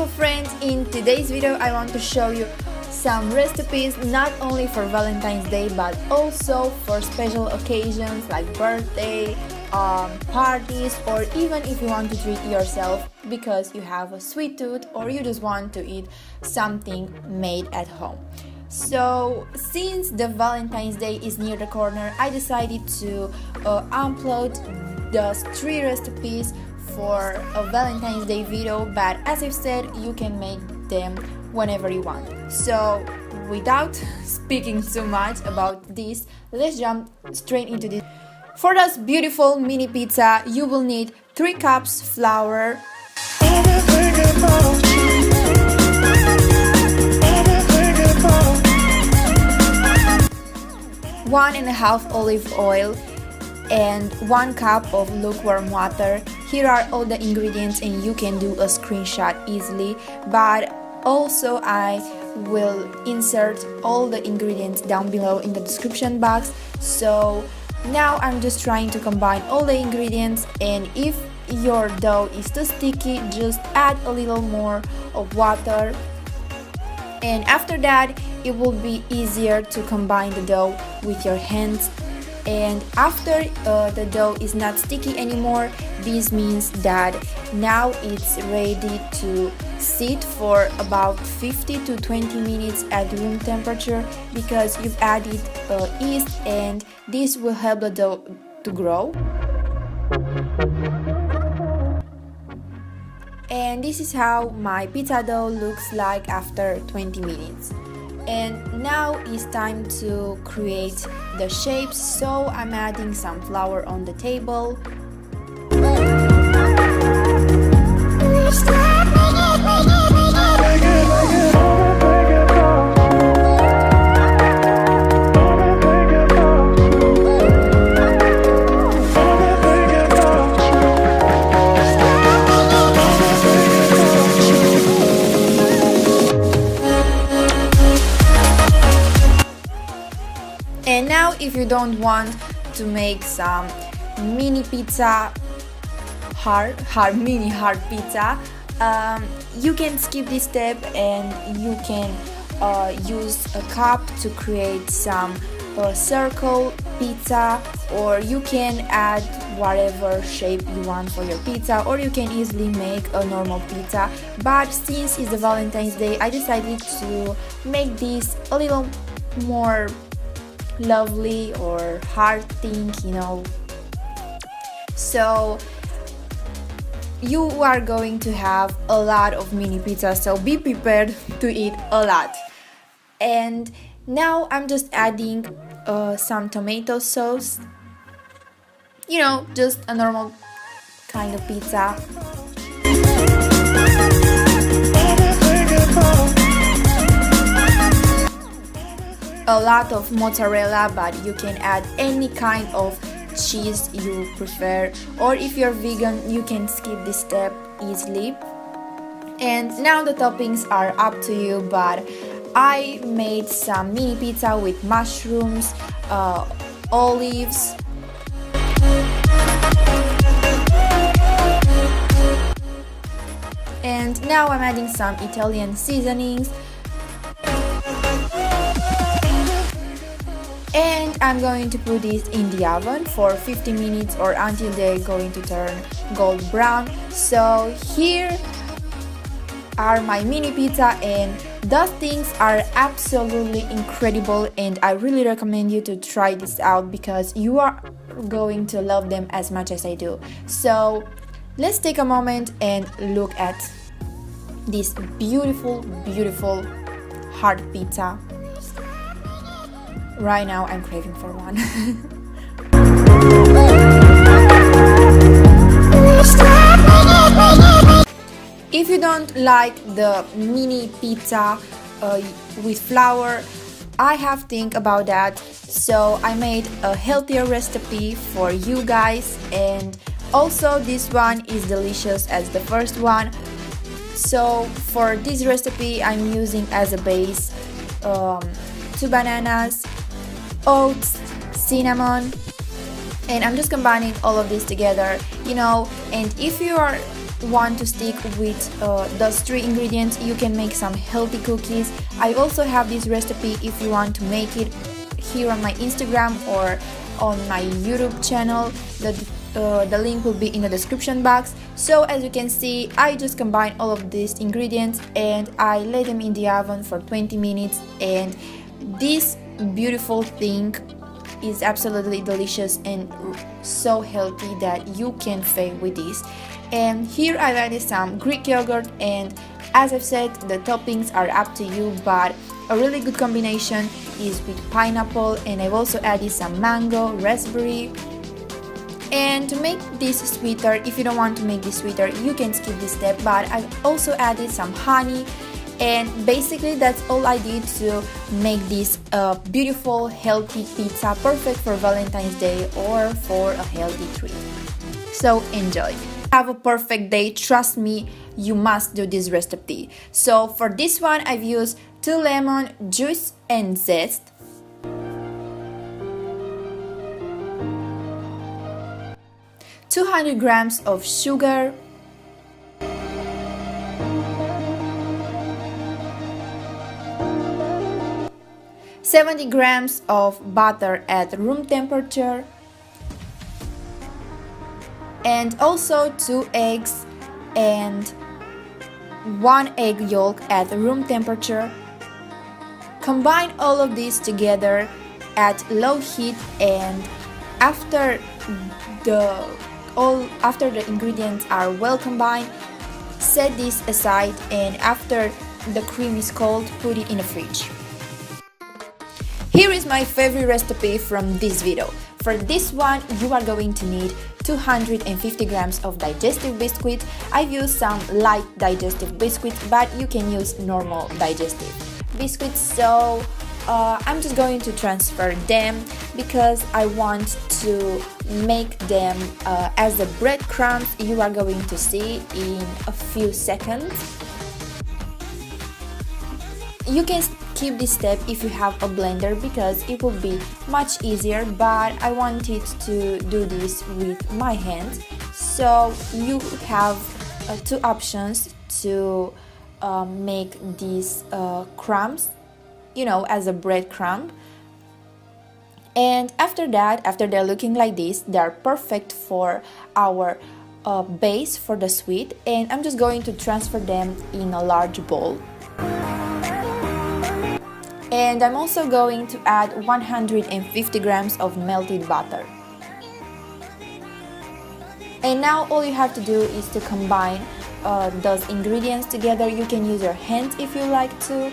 friends, in today's video I want to show you some recipes not only for Valentine's Day but also for special occasions like birthday, parties, or even if you want to treat yourself because you have a sweet tooth or you just want to eat something made at home. So since the Valentine's Day is near the corner, I decided to upload those 3 recipes for a Valentine's Day video, but as I've said, you can make them whenever you want. So without speaking too much about this, let's jump straight into this. For this beautiful mini pizza, you will need 3 cups flour, 1.5 olive oil, and 1 cup of lukewarm water. Here are all the ingredients and you can do a screenshot easily, but also I will insert all the ingredients down below in the description box. So now I'm just trying to combine all the ingredients, and if your dough is too sticky, just add a little more of water, and after that it will be easier to combine the dough with your hands. And after the dough is not sticky anymore, this means that now it's ready to sit for about 50 to 20 minutes at room temperature, because you've added yeast and this will help the dough to grow. And this is how my pizza dough looks like after 20 minutes. And now it's time to create the shapes, so I'm adding some flour on the table. And now if you don't want to make some mini pizza, mini hard pizza, you can skip this step and you can use a cup to create some circle pizza, or you can add whatever shape you want for your pizza, or you can easily make a normal pizza. But since it's the Valentine's Day, I decided to make this a little more lovely or hard thing, you know. So you are going to have a lot of mini pizzas, so be prepared to eat a lot. And now I'm just adding some tomato sauce, you know, just a normal kind of pizza. A lot of mozzarella, but you can add any kind of cheese you prefer, or if you're vegan you can skip this step easily. And now the toppings are up to you, but I made some mini pizza with mushrooms, olives, and now I'm adding some Italian seasonings. And I'm going to put this in the oven for 15 minutes or until they're going to turn gold brown. So here are my mini pizza, and those things are absolutely incredible, and I really recommend you to try this out because you are going to love them as much as I do. So let's take a moment and look at this beautiful, beautiful hard pizza. Right now I'm craving for one. If you don't like the mini pizza with flour, I have think about that, so I made a healthier recipe for you guys, and also this one is delicious as the first one. So for this recipe I'm using as a base 2 bananas, oats, cinnamon, and I'm just combining all of this together, you know. And if you are want to stick with those 3 ingredients, you can make some healthy cookies. I also have this recipe if you want to make it here on my Instagram or on my YouTube channel. The link will be in the description box. So as you can see, I just combine all of these ingredients and I lay them in the oven for 20 minutes, and this beautiful thing is absolutely delicious and so healthy that you can fail with this. And here I've added some Greek yogurt, and as I've said, the toppings are up to you, but a really good combination is with pineapple, and I've also added some mango, raspberry. And to make this sweeter, if you don't want to make this sweeter, you can skip this step, but I've also added some honey, and basically that's all I did to make this beautiful healthy pizza, perfect for Valentine's Day or for a healthy treat. So enjoy! Have a perfect day, trust me, you must do this recipe. So for this one I've used 2 lemon juice and zest, 200 grams of sugar, 70 grams of butter at room temperature, and also 2 eggs and 1 egg yolk at room temperature. Combine all of these together at low heat, and after the ingredients are well combined, set this aside, and after the cream is cold, put it in the fridge. Here is my favorite recipe from this video. For this one, you are going to need 250 grams of digestive biscuits. I've used some light digestive biscuits, but you can use normal digestive biscuits. So I'm just going to transfer them because I want to make them as the breadcrumbs you are going to see in a few seconds. You can skip this step if you have a blender because it will be much easier, but I wanted to do this with my hands. So you have 2 options to make these crumbs, as a breadcrumb. And after that, after they're looking like this, they're perfect for our base for the sweet, and I'm just going to transfer them in a large bowl. And I'm also going to add 150 grams of melted butter. And now all you have to do is to combine those ingredients together. You can use your hands if you like to.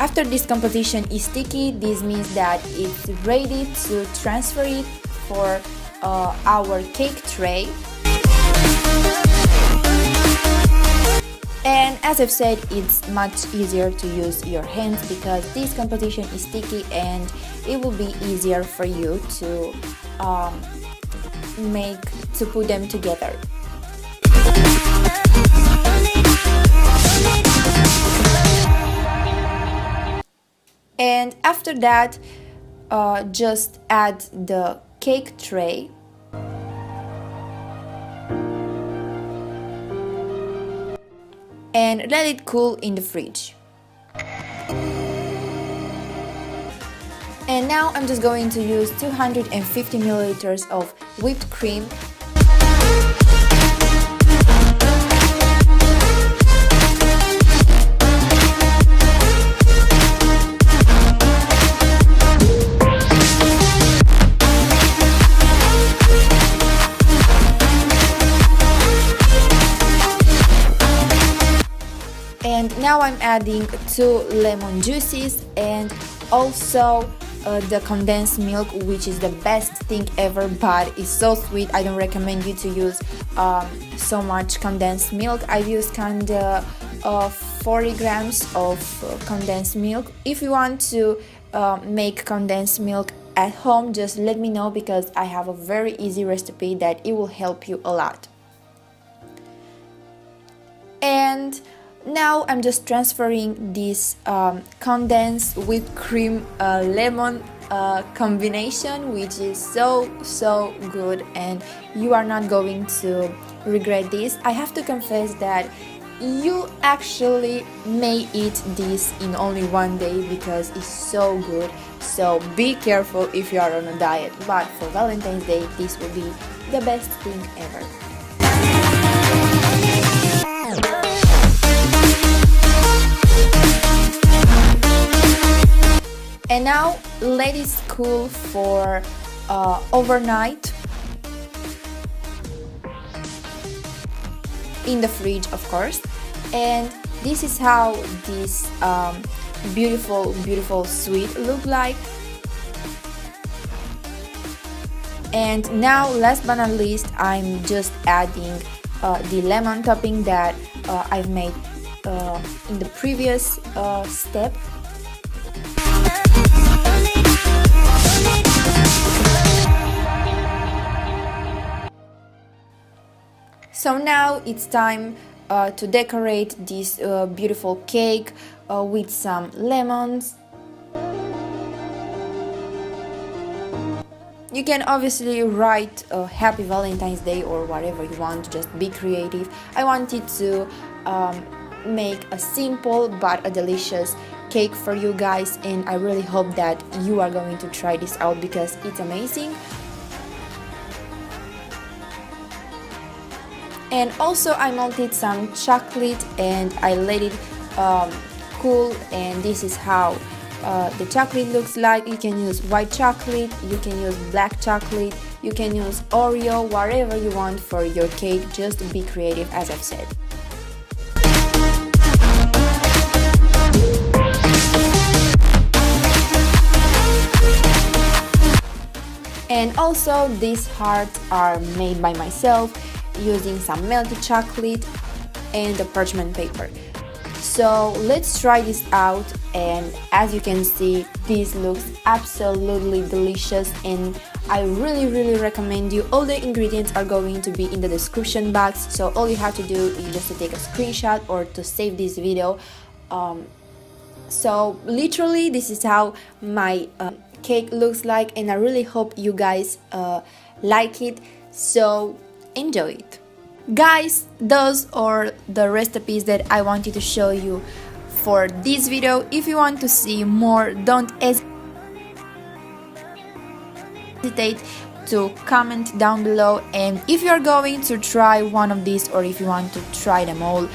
After this composition is sticky, this means that it's ready to transfer it for our cake tray. And as I've said, it's much easier to use your hands because this composition is sticky and it will be easier for you to put them together. And after that, just add the cake tray. And let it cool in the fridge. And now I'm just going to use 250 milliliters of whipped cream. And now I'm adding 2 lemon juices and also the condensed milk, which is the best thing ever, but it's so sweet. I don't recommend you to use so much condensed milk. I've used kind of 40 grams of condensed milk. If you want to make condensed milk at home, just let me know because I have a very easy recipe that it will help you a lot. And now I'm just transferring this condensed whipped cream lemon combination, which is so good, and you are not going to regret this. I have to confess that you actually may eat this in only one day because it's so good. So be careful if you are on a diet, but for Valentine's Day this will be the best thing ever. And now let it cool for overnight in the fridge, of course. And this is how this beautiful sweet look like. And now, last but not least, I'm just adding the lemon topping that I've made in the previous step. So now it's time to decorate this beautiful cake with some lemons. You can obviously write Happy Valentine's Day or whatever you want, just be creative. I wanted to make a simple but a delicious cake for you guys, and I really hope that you are going to try this out because it's amazing. And also I melted some chocolate and I let it cool, and this is how the chocolate looks like. You can use white chocolate, you can use black chocolate, you can use Oreo, whatever you want for your cake. Just be creative, as I've said. And also these hearts are made by myself using some melted chocolate and the parchment paper. So let's try this out, and as you can see, this looks absolutely delicious, and I really recommend you. All the ingredients are going to be in the description box, so all you have to do is just to take a screenshot or to save this video. So literally this is how my cake looks like, and I really hope you guys like it. So enjoy it. Guys, those are the recipes that I wanted to show you for this video. If you want to see more, don't hesitate to comment down below, and if you're going to try one of these or if you want to try them all,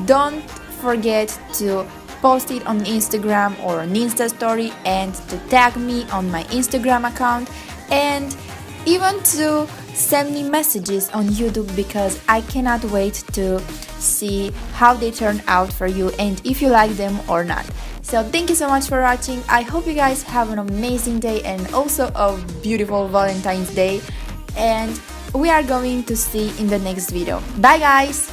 don't forget to post it on Instagram or on Insta story and to tag me on my Instagram account, and even to send me messages on YouTube because I cannot wait to see how they turn out for you and if you like them or not. So thank you so much for watching. I hope you guys have an amazing day and also a beautiful Valentine's Day, and we are going to see in the next video. Bye guys!